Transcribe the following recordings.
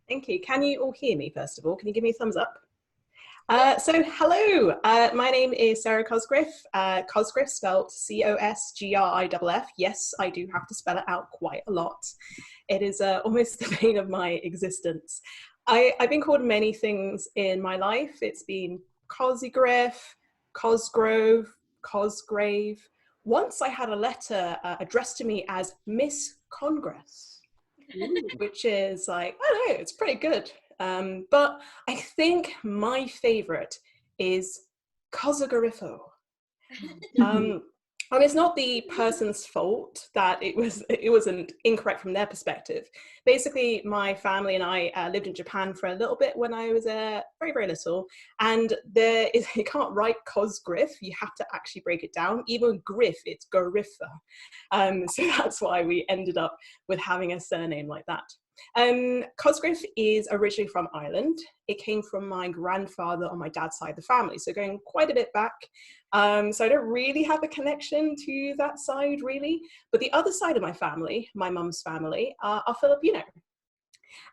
Thank you. Can you all hear me, first of all? Can you give me a thumbs up? So hello, my name is Sarah Cosgriff. Cosgriff spelled Cosgriff. Yes, I do have to spell it out quite a lot. It is almost the bane of my existence. I've been called many things in my life. It's been Cosgriff, Cosgrove, Cosgrave. Once I had a letter addressed to me as Miss Congress, which is like, I don't know, it's pretty good. But I think my favorite is Cosgriffo. And it's not the person's fault that it wasn't incorrect from their perspective. Basically, my family and I lived in Japan for a little bit when I was very, very little. And you can't write Cosgriff, you have to actually break it down. Even Griff, it's Goriffa. So that's why we ended up with having a surname like that. Cosgriff is originally from Ireland. It came from my grandfather on my dad's side of the family, so going quite a bit back. So I don't really have a connection to that side, really. But the other side of my family, my mum's family, are Filipino.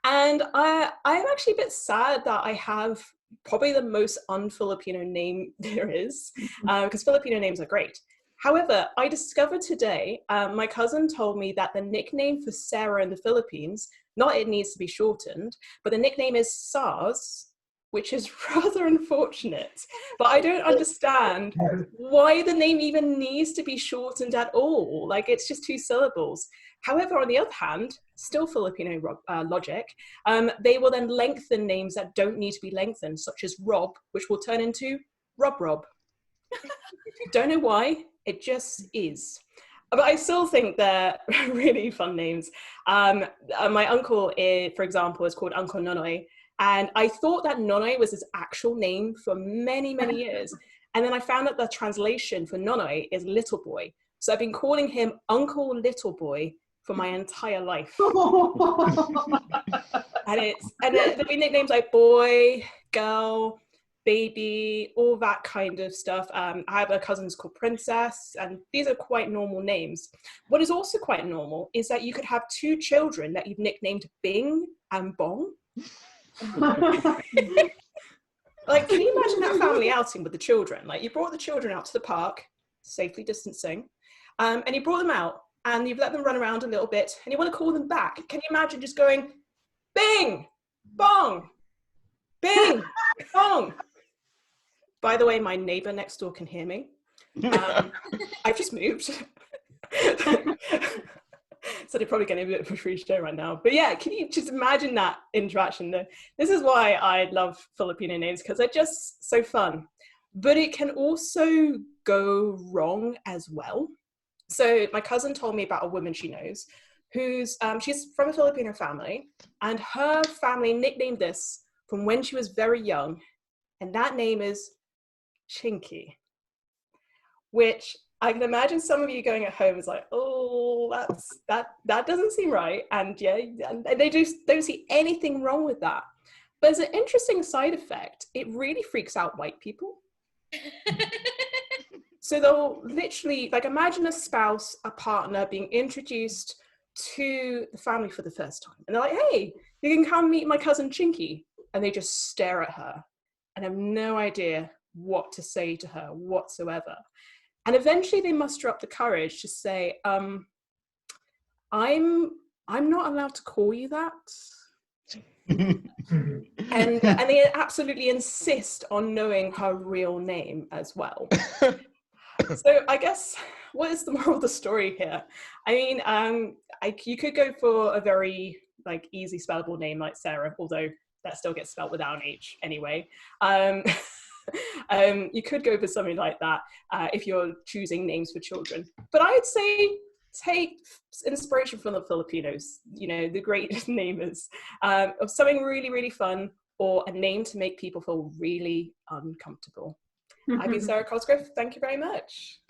And I'm actually a bit sad that I have probably the most un-Filipino name there is, because Filipino names are great. However, I discovered today, my cousin told me that the nickname for Sarah in the Philippines, not it needs to be shortened, but the nickname is SARS, which is rather unfortunate. But I don't understand why the name even needs to be shortened at all. Like, it's just 2 syllables. However, on the other hand, still Filipino logic, they will then lengthen names that don't need to be lengthened, such as Rob, which will turn into Rob. Don't know why, it just is. But I still think they're really fun names. My uncle, for example, is called Uncle Nonoy. And I thought that Nonoy was his actual name for many, many years. And then I found that the translation for Nonoy is little boy. So I've been calling him Uncle Little Boy for my entire life. And there'll be nicknames like boy, girl, baby, all that kind of stuff. I have a cousin who's called Princess, and these are quite normal names. What is also quite normal is that you could have 2 children that you've nicknamed Bing and Bong. Like, can you imagine that family outing with the children? Like, you brought the children out to the park, safely distancing, and you brought them out, and you've let them run around a little bit, and you want to call them back. Can you imagine just going, Bing, Bong, Bing, Bong? By the way, my neighbor next door can hear me. I've just moved. So they're probably getting a bit of a free show right now. But yeah, can you just imagine that interaction? This is why I love Filipino names, because they're just so fun. But it can also go wrong as well. So my cousin told me about a woman she knows who's, she's from a Filipino family, and her family nicknamed this from when she was very young. And that name is Chinky, which I can imagine some of you going at home is like, oh, that doesn't seem right. And yeah, and they don't see anything wrong with that. But as an interesting side effect, it really freaks out white people. So they'll literally, like, imagine a spouse, a partner being introduced to the family for the first time. And they're like, hey, you can come meet my cousin Chinky. And they just stare at her and have no idea what to say to her whatsoever. And eventually they muster up the courage to say, I'm not allowed to call you that. and they absolutely insist on knowing her real name as well. So I guess, what is the moral of the story here? I mean, you could go for a very easy spellable name like Sarah, although that still gets spelled without an H anyway. You could go for something like that if you're choosing names for children. But I'd say take inspiration from the Filipinos, the great namers, of something really, really fun, or a name to make people feel really uncomfortable. I've been Sarah Cosgriff. Thank you very much.